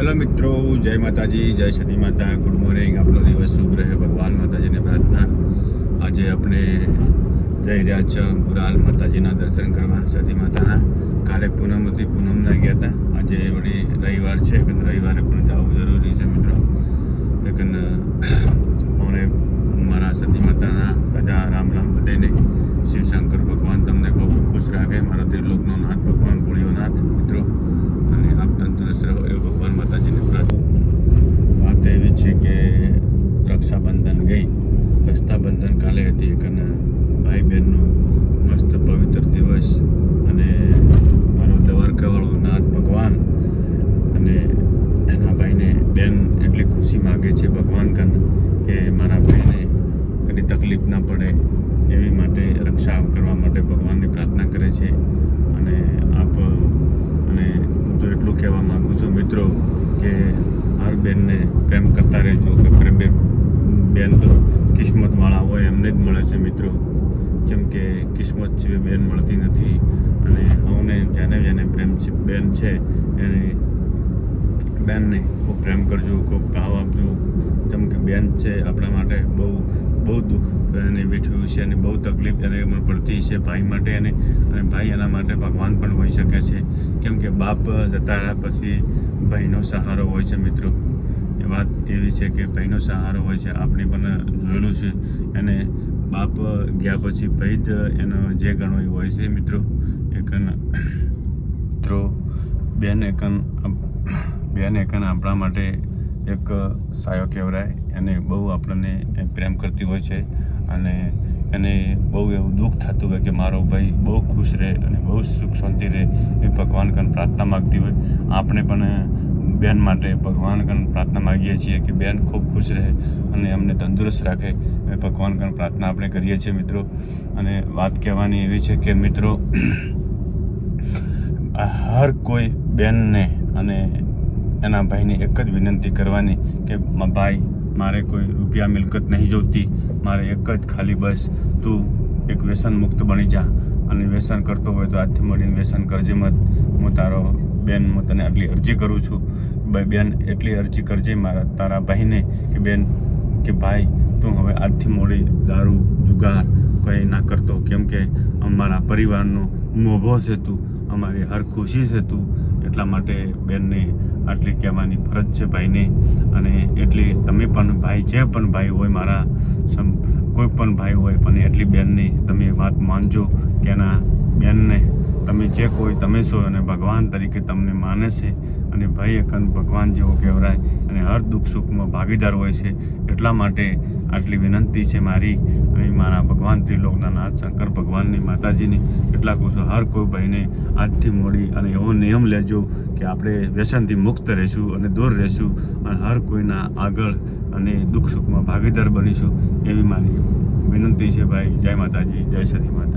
Hello मित्रों, जय माता जी, जय सती माता। Good morning. आपनो दिवस शुभ रहे। भगवान माताजी ने प्रार्थना। आज अपने जई रह्या छ बुराल माताजीना दर्शन करवा, सती माताना। काले पूनम हती, पूनमना गया था। आज वળી रविवार છે, કે રવિવારે પણ જવું જરૂરી છે મિત્રો। લેकिन મને મારા સતી માતાના સદા રામ રામ બધાને। શિવ શંકર ભગવાન તમને ખૂબ ખુશ રાખે। મારો ત્રિલોકનો નાથ ભગવાન ભોળિયોનાથ મિત્રો, અને આપ તંદુરસ્ત રહો એવો ભગવાન માતાજીને પ્રાર્થના। વાત એવી છે કે રક્ષાબંધન ગઈ, રક્ષાબંધન કાલે હતી, અને ભાઈ બહેનનો મસ્ત પવિત્ર દિવસ, અને મારો દ્વારકાવાળો નાથ ભગવાન અને એના ભાઈને બેન એટલી ખુશી માગે છે ભગવાન કન કે મારા ભાઈને કદી તકલીફ ના પડે એવી માટે રક્ષા કરવા માટે ભગવાનની પ્રાર્થના કરે છે। અને આપ અને હું તો એટલું કહેવા માગું છું મિત્રો કે હર બેનને પ્રેમ કરતા રહેજો, કે પ્રેમ બેન તો કિસ્મતવાળા હોય એમને જ મળે છે મિત્રો। જેમ કે કિસ્મત છે બેન મળતી નથી, અને હવને જેને પ્રેમ છે બેન છે એને બેનને ખૂબ પ્રેમ કરજો, ખૂબ ભાવ આપજો। જેમ કે બેન છે આપણા માટે બહુ દુઃખ એને વેઠ્યું છે, અને બહુ તકલીફ એને પણ પડતી છે ભાઈ માટે, અને ભાઈ એના માટે ભગવાન પણ હોઈ શકે છે। કેમ કે બાપ જતા રહ્યા પછી ભાઈનો સહારો હોય છે મિત્રો। એ વાત એવી છે કે ભાઈનો સહારો હોય છે, આપણે પણ જોયેલું છે। એને બાપ ગયા પછી ભાઈ જ એનો જે ગણો એ હોય છે મિત્રો। મિત્રો બેન એકન આપણા માટે એક સાયો કહેવાય, એને બહુ આપણને પ્રેમ કરતી હોય છે, અને એને બહુ એવું દુઃખ થતું હોય કે મારો ભાઈ બહુ ખુશ રહે અને બહુ સુખ શાંતિ રહે એ ભગવાન કન પ્રાર્થના માગતી હોય। આપણે પણ બેન માટે ભગવાન કન પ્રાર્થના માગીએ છીએ કે બેન ખૂબ ખુશ રહે અને અમને તંદુરસ્ત રાખે એ ભગવાન કન પ્રાર્થના આપણે કરીએ છીએ મિત્રો। અને વાત કહેવાની એવી છે કે મિત્રો હર કોઈ બેનને અને એના ભાઈને એક જ વિનંતી કરવાની કે ભાઈ મારે કોઈ રૂપિયા મિલકત નહીં જોતી, મારે એક જ ખાલી બસ તું એક વ્યસન મુક્ત બની જા, અને વ્યસન કરતો હોય તો આજથી મળીને વ્યસન કરજે મત। હું તારો બેન હું તને આટલી અરજી કરું છું, બેન એટલી અરજી કરજે મારા તારા ભાઈને કે બેન કે ભાઈ તું હવે આજથી મોડી દારૂ જુગાર કંઈ ના કરતો, કેમ કે અમારા પરિવારનો મોભો છે તું, અમારી હર ખુશી છે તું। એટલા માટે બેનને આટલી કહેવાની ફરજ છે ભાઈને। અને એટલી તમે પણ ભાઈ જે પણ ભાઈ હોય મારા કોઈ પણ ભાઈ હોય પણ એટલી બેનની તમે વાત માનજો કે એના બેનને તમે જે કોઈ તમે છો અને ભગવાન તરીકે તમને માને છે, અને ભાઈ એકન ભગવાન જેવો કહેવાય અને હર દુઃખ સુખમાં ભાગીદાર હોય છે। એટલા માટે આટલી વિનંતી છે મારી અને મારા ભગવાન ત્રિલોકના નાથ શંકર ભગવાનની માતાજીની। એટલા કહું છું હર કોઈ ભાઈને આજથી મોડી અને એવો નિયમ લેજો કે આપણે વ્યસનથી મુક્ત રહીશું અને દૂર રહીશું, અને હર કોઈના આગળ અને દુઃખ સુખમાં ભાગીદાર બનીશું એવી મારી વિનંતી છે ભાઈ। જય માતાજી, જય સતી માતા।